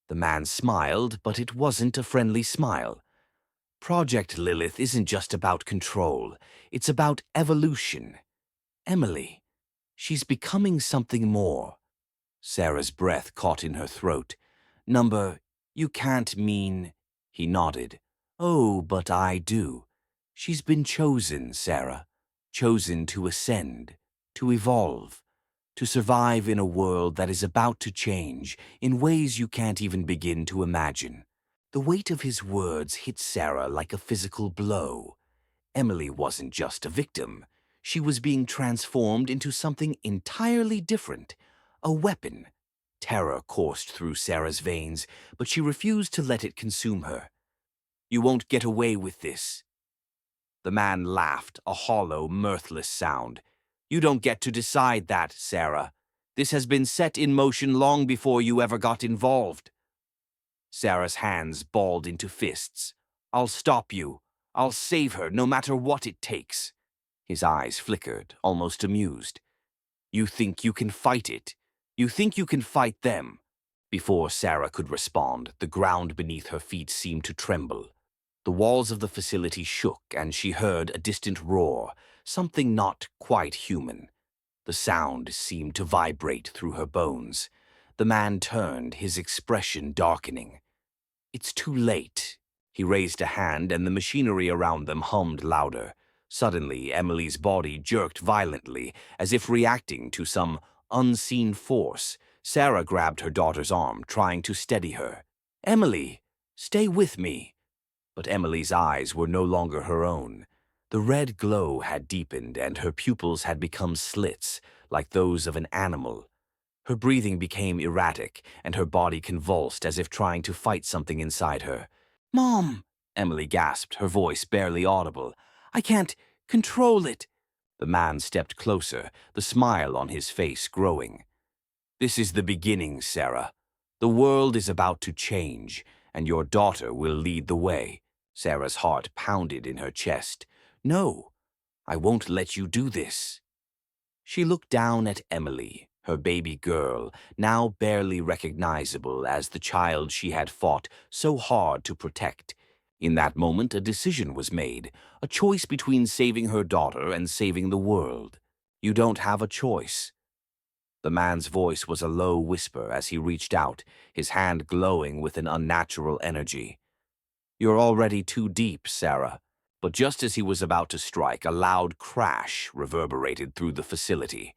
The man smiled, but it wasn't a friendly smile. "Project Lilith isn't just about control. It's about evolution. Emily, she's becoming something more." Sarah's breath caught in her throat. You can't mean..." He nodded. "Oh, but I do. She's been chosen, Sarah. Chosen to ascend, to evolve, to survive in a world that is about to change in ways you can't even begin to imagine." The weight of his words hit Sarah like a physical blow. Emily wasn't just a victim. She was being transformed into something entirely different, a weapon. Terror coursed through Sarah's veins, but she refused to let it consume her. "You won't get away with this." The man laughed, a hollow, mirthless sound. "You don't get to decide that, Sarah. This has been set in motion long before you ever got involved." Sarah's hands balled into fists. "I'll stop you. I'll save her, no matter what it takes." His eyes flickered, almost amused. "You think you can fight it? You think you can fight them?" Before Sarah could respond, the ground beneath her feet seemed to tremble. The walls of the facility shook, and she heard a distant roar, something not quite human. The sound seemed to vibrate through her bones. The man turned, his expression darkening. "It's too late." He raised a hand, and the machinery around them hummed louder. Suddenly, Emily's body jerked violently, as if reacting to some unseen force. Sarah grabbed her daughter's arm, trying to steady her. "Emily, stay with me." But Emily's eyes were no longer her own. The red glow had deepened, and her pupils had become slits, like those of an animal. Her breathing became erratic, and her body convulsed as if trying to fight something inside her. "Mom!" Emily gasped, her voice barely audible. "I can't control it." The man stepped closer, the smile on his face growing. "This is the beginning, Sarah. The world is about to change, and your daughter will lead the way." Sarah's heart pounded in her chest. "No, I won't let you do this." She looked down at Emily, her baby girl, now barely recognizable as the child she had fought so hard to protect. In that moment, a decision was made, a choice between saving her daughter and saving the world. "You don't have a choice." The man's voice was a low whisper as he reached out, his hand glowing with an unnatural energy. "You're already too deep, Sarah." But just as he was about to strike, a loud crash reverberated through the facility.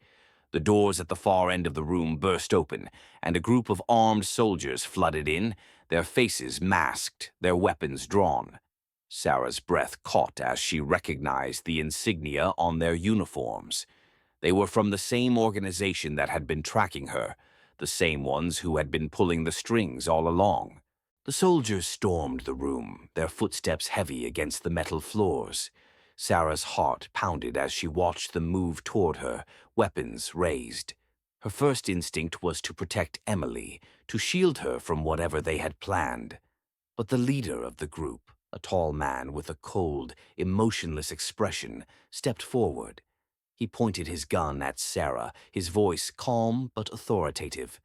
The doors at the far end of the room burst open, and a group of armed soldiers flooded in, their faces masked, their weapons drawn. Sarah's breath caught as she recognized the insignia on their uniforms. They were from the same organization that had been tracking her, the same ones who had been pulling the strings all along. The soldiers stormed the room, their footsteps heavy against the metal floors. Sarah's heart pounded as she watched them move toward her, weapons raised. Her first instinct was to protect Emily, to shield her from whatever they had planned. But the leader of the group, a tall man with a cold, emotionless expression, stepped forward. He pointed his gun at Sarah, his voice calm but authoritative.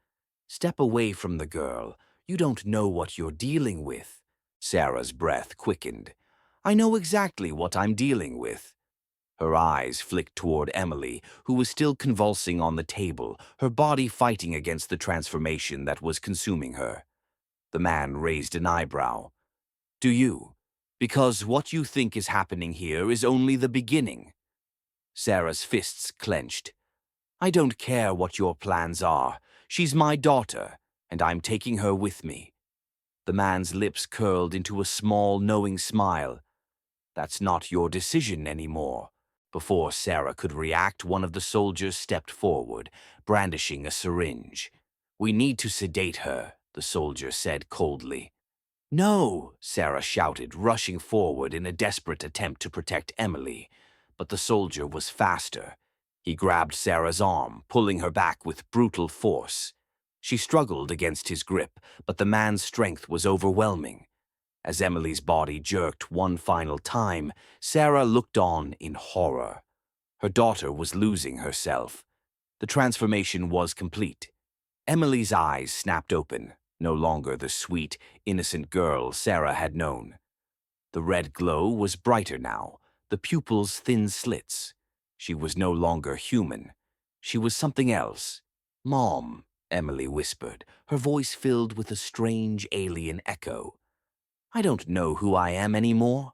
"Step away from the girl. You don't know what you're dealing with." Sarah's breath quickened. "I know exactly what I'm dealing with." Her eyes flicked toward Emily, who was still convulsing on the table, her body fighting against the transformation that was consuming her. The man raised an eyebrow. "Do you? Because what you think is happening here is only the beginning." Sarah's fists clenched. "I don't care what your plans are. She's my daughter, and I'm taking her with me." The man's lips curled into a small, knowing smile. "That's not your decision anymore." Before Sarah could react, one of the soldiers stepped forward, brandishing a syringe. "We need to sedate her," the soldier said coldly. "No!" Sarah shouted, rushing forward in a desperate attempt to protect Emily. But the soldier was faster. He grabbed Sarah's arm, pulling her back with brutal force. She struggled against his grip, but the man's strength was overwhelming. As Emily's body jerked one final time, Sarah looked on in horror. Her daughter was losing herself. The transformation was complete. Emily's eyes snapped open, no longer the sweet, innocent girl Sarah had known. The red glow was brighter now, the pupils thin slits. She was no longer human. She was something else. "Mom," Emily whispered, her voice filled with a strange alien echo. "I don't know who I am anymore."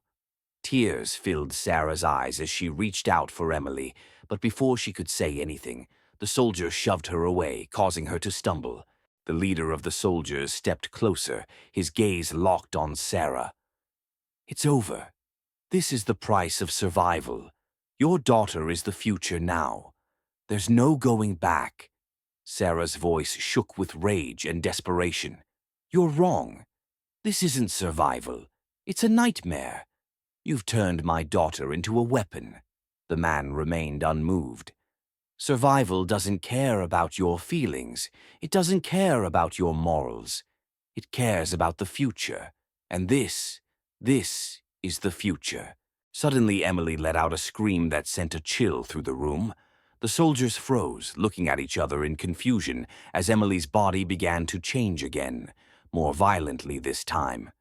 Tears filled Sarah's eyes as she reached out for Emily, but before she could say anything, the soldier shoved her away, causing her to stumble. The leader of the soldiers stepped closer, his gaze locked on Sarah. "It's over. This is the price of survival. Your daughter is the future now. There's no going back." Sarah's voice shook with rage and desperation. "You're wrong. This isn't survival. It's a nightmare. You've turned my daughter into a weapon." The man remained unmoved. "Survival doesn't care about your feelings. It doesn't care about your morals. It cares about the future. And this is the future." Suddenly, Emily let out a scream that sent a chill through the room. The soldiers froze, looking at each other in confusion as Emily's body began to change again, more violently this time.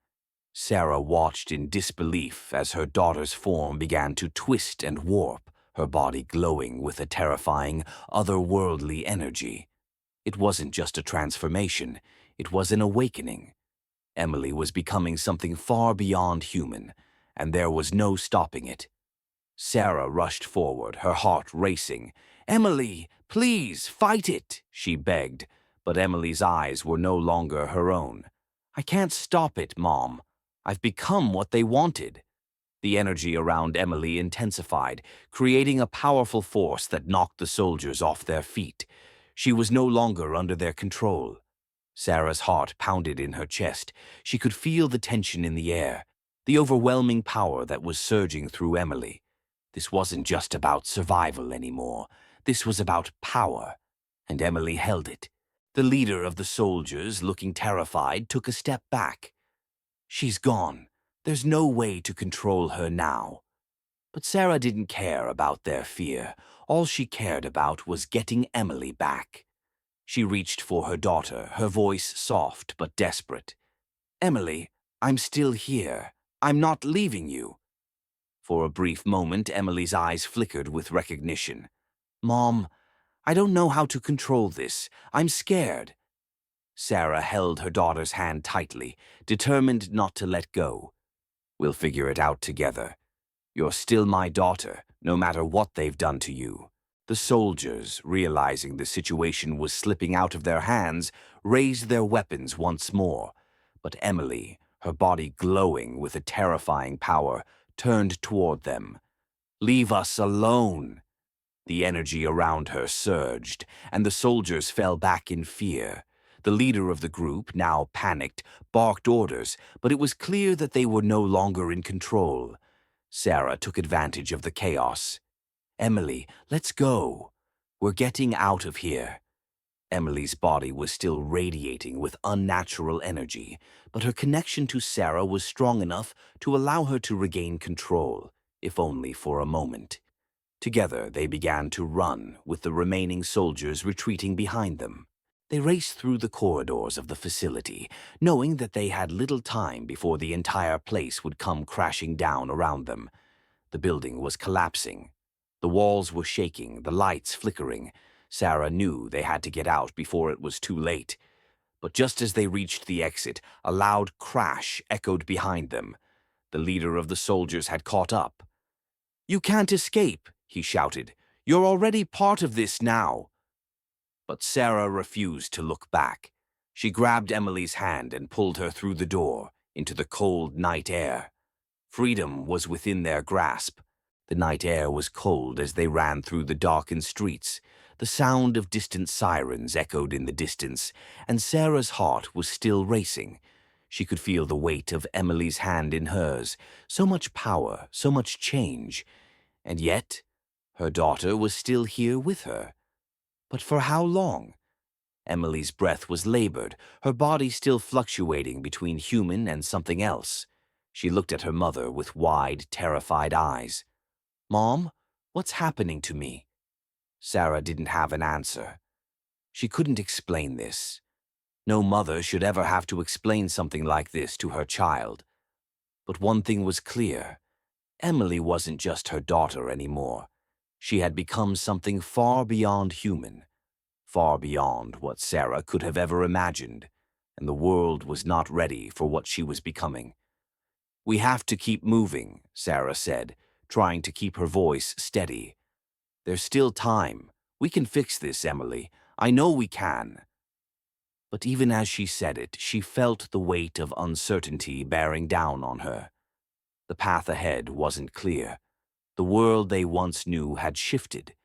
Sarah watched in disbelief as her daughter's form began to twist and warp, her body glowing with a terrifying, otherworldly energy. It wasn't just a transformation, it was an awakening. Emily was becoming something far beyond human, and there was no stopping it. Sarah rushed forward, her heart racing. "Emily, please, fight it," she begged. But Emily's eyes were no longer her own. "I can't stop it, Mom. I've become what they wanted." The energy around Emily intensified, creating a powerful force that knocked the soldiers off their feet. She was no longer under their control. Sarah's heart pounded in her chest. She could feel the tension in the air, the overwhelming power that was surging through Emily. This wasn't just about survival anymore. This was about power, and Emily held it. The leader of the soldiers, looking terrified, took a step back. "She's gone. There's no way to control her now." But Sarah didn't care about their fear. All she cared about was getting Emily back. She reached for her daughter, her voice soft but desperate. "Emily, I'm still here. I'm not leaving you." For a brief moment, Emily's eyes flickered with recognition. "Mom, I don't know how to control this. I'm scared." Sarah held her daughter's hand tightly, determined not to let go. "We'll figure it out together. You're still my daughter, no matter what they've done to you." The soldiers, realizing the situation was slipping out of their hands, raised their weapons once more. But Emily, her body glowing with a terrifying power, turned toward them. "Leave us alone." The energy around her surged, and the soldiers fell back in fear. The leader of the group, now panicked, barked orders, but it was clear that they were no longer in control. Sarah took advantage of the chaos. "Emily, let's go. We're getting out of here." Emily's body was still radiating with unnatural energy, but her connection to Sarah was strong enough to allow her to regain control, if only for a moment. Together, they began to run, with the remaining soldiers retreating behind them. They raced through the corridors of the facility, knowing that they had little time before the entire place would come crashing down around them. The building was collapsing. The walls were shaking, the lights flickering. Sarah knew they had to get out before it was too late. But just as they reached the exit, a loud crash echoed behind them. The leader of the soldiers had caught up. "You can't escape," he shouted. "You're already part of this now." But Sarah refused to look back. She grabbed Emily's hand and pulled her through the door, into the cold night air. Freedom was within their grasp. The night air was cold as they ran through the darkened streets. The sound of distant sirens echoed in the distance, and Sarah's heart was still racing. She could feel the weight of Emily's hand in hers, so much power, so much change. And yet, her daughter was still here with her. But for how long? Emily's breath was labored, her body still fluctuating between human and something else. She looked at her mother with wide, terrified eyes. "Mom, what's happening to me?" Sarah didn't have an answer. She couldn't explain this. No mother should ever have to explain something like this to her child. But one thing was clear. Emily wasn't just her daughter anymore. She had become something far beyond human, far beyond what Sarah could have ever imagined, and the world was not ready for what she was becoming. "We have to keep moving," Sarah said, trying to keep her voice steady. "There's still time. We can fix this, Emily. I know we can." But even as she said it, she felt the weight of uncertainty bearing down on her. The path ahead wasn't clear. The world they once knew had shifted,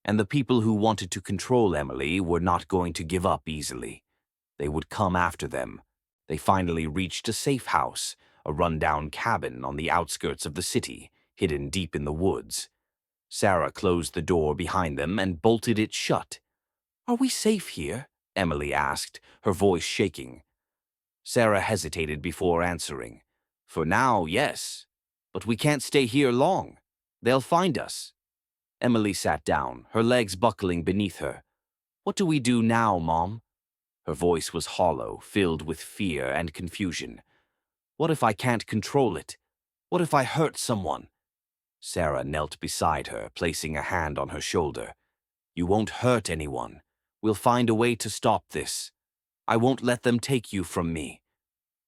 and the people who wanted to control Emily were not going to give up easily. They would come after them. They finally reached a safe house, a rundown cabin on the outskirts of the city, hidden deep in the woods. Sarah closed the door behind them and bolted it shut. "Are we safe here?" Emily asked, her voice shaking. Sarah hesitated before answering. "For now, yes. But we can't stay here long. They'll find us." Emily sat down, her legs buckling beneath her. "What do we do now, Mom?" Her voice was hollow, filled with fear and confusion. "What if I can't control it? What if I hurt someone?" Sarah knelt beside her, placing a hand on her shoulder. "You won't hurt anyone. We'll find a way to stop this. I won't let them take you from me."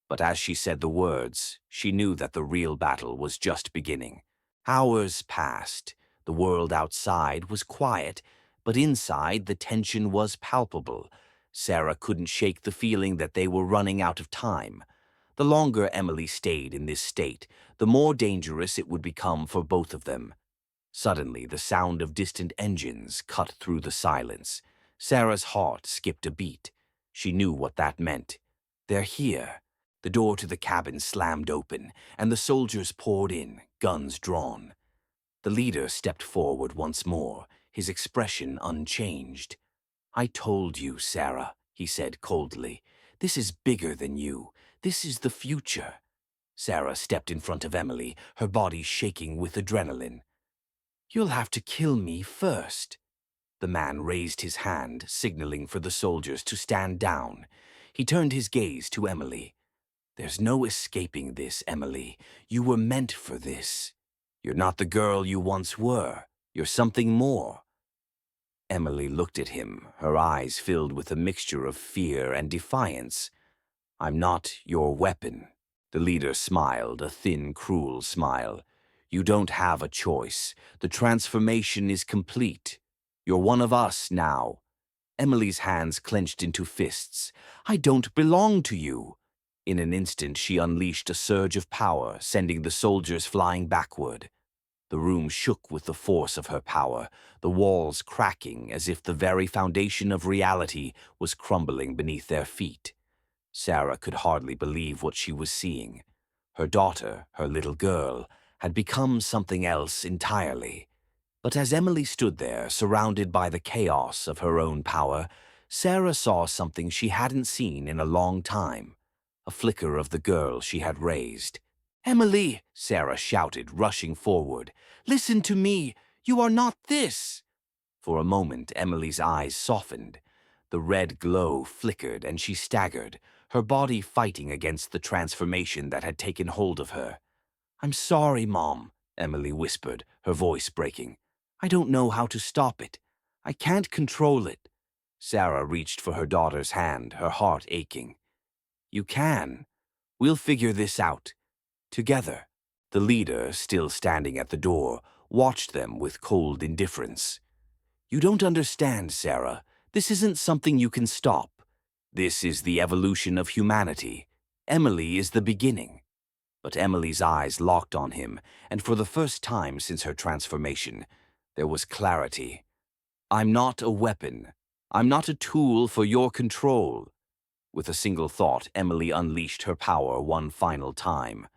But as she said the words, she knew that the real battle was just beginning. Hours passed. The world outside was quiet, but inside the tension was palpable. Sarah couldn't shake the feeling that they were running out of time. The longer Emily stayed in this state, the more dangerous it would become for both of them. Suddenly, the sound of distant engines cut through the silence. Sarah's heart skipped a beat. She knew what that meant. They're here. The door to the cabin slammed open, and the soldiers poured in, guns drawn. The leader stepped forward once more, his expression unchanged. "I told you, Sarah," he said coldly. "This is bigger than you. This is the future." Sarah stepped in front of Emily, her body shaking with adrenaline. "You'll have to kill me first." The man raised his hand, signaling for the soldiers to stand down. He turned his gaze to Emily. "There's no escaping this, Emily. You were meant for this. You're not the girl you once were. You're something more." Emily looked at him, her eyes filled with a mixture of fear and defiance. "I'm not your weapon." The leader smiled, a thin, cruel smile. "You don't have a choice. The transformation is complete. You're one of us now." Emily's hands clenched into fists. "I don't belong to you." In an instant, she unleashed a surge of power, sending the soldiers flying backward. The room shook with the force of her power, the walls cracking as if the very foundation of reality was crumbling beneath their feet. Sarah could hardly believe what she was seeing. Her daughter, her little girl, had become something else entirely. But as Emily stood there, surrounded by the chaos of her own power, Sarah saw something she hadn't seen in a long time, a flicker of the girl she had raised. "Emily!" Sarah shouted, rushing forward. "Listen to me! You are not this!" For a moment, Emily's eyes softened. The red glow flickered and she staggered, her body fighting against the transformation that had taken hold of her. "I'm sorry, Mom," Emily whispered, her voice breaking. "I don't know how to stop it. I can't control it." Sarah reached for her daughter's hand, her heart aching. "You can. We'll figure this out. Together." The leader, still standing at the door, watched them with cold indifference. "You don't understand, Sarah. This isn't something you can stop. This is the evolution of humanity. Emily is the beginning." But Emily's eyes locked on him, and for the first time since her transformation, there was clarity. "I'm not a weapon. I'm not a tool for your control." With a single thought, Emily unleashed her power one final time.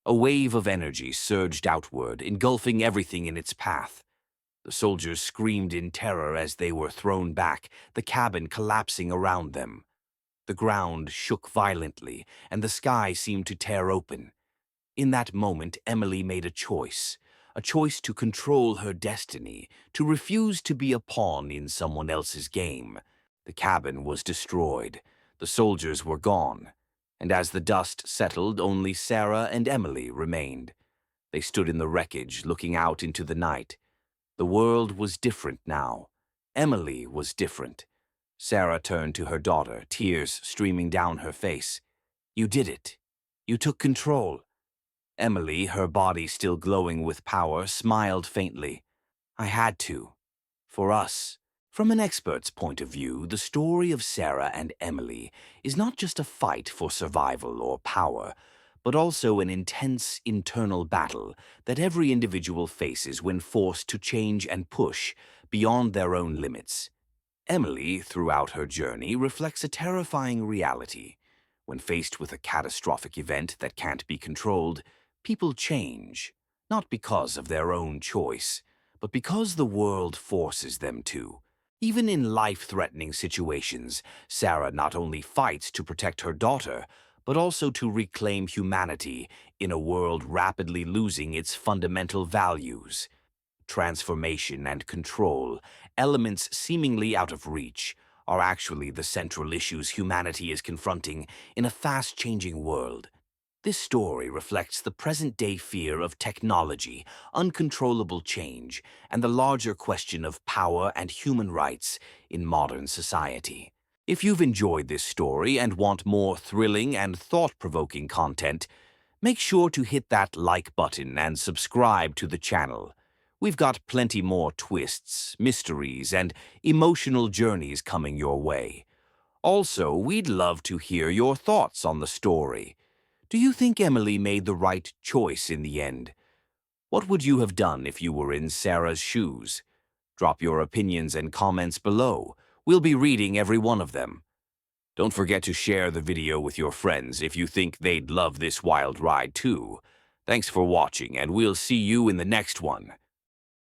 A wave of energy surged outward, engulfing everything in its path. The soldiers screamed in terror as they were thrown back, the cabin collapsing around them. The ground shook violently, and the sky seemed to tear open. In that moment, Emily made a choice to control her destiny, to refuse to be a pawn in someone else's game. The cabin was destroyed. The soldiers were gone. And as the dust settled, only Sarah and Emily remained. They stood in the wreckage, looking out into the night. The world was different now. Emily was different. Sarah turned to her daughter, tears streaming down her face. "You did it. You took control." Emily, her body still glowing with power, smiled faintly. "I had to. For us." From an expert's point of view, the story of Sarah and Emily is not just a fight for survival or power, but also an intense internal battle that every individual faces when forced to change and push beyond their own limits. Emily, throughout her journey, reflects a terrifying reality. When faced with a catastrophic event that can't be controlled, people change, not because of their own choice, but because the world forces them to. Even in life-threatening situations, Sarah not only fights to protect her daughter, but also to reclaim humanity in a world rapidly losing its fundamental values. Transformation and control, elements seemingly out of reach, are actually the central issues humanity is confronting in a fast-changing world. This story reflects the present-day fear of technology, uncontrollable change, and the larger question of power and human rights in modern society. If you've enjoyed this story and want more thrilling and thought-provoking content, make sure to hit that like button and subscribe to the channel. We've got plenty more twists, mysteries, and emotional journeys coming your way. Also, we'd love to hear your thoughts on the story. Do you think Emily made the right choice in the end? What would you have done if you were in Sarah's shoes? Drop your opinions and comments below. We'll be reading every one of them. Don't forget to share the video with your friends if you think they'd love this wild ride too. Thanks for watching, and we'll see you in the next one.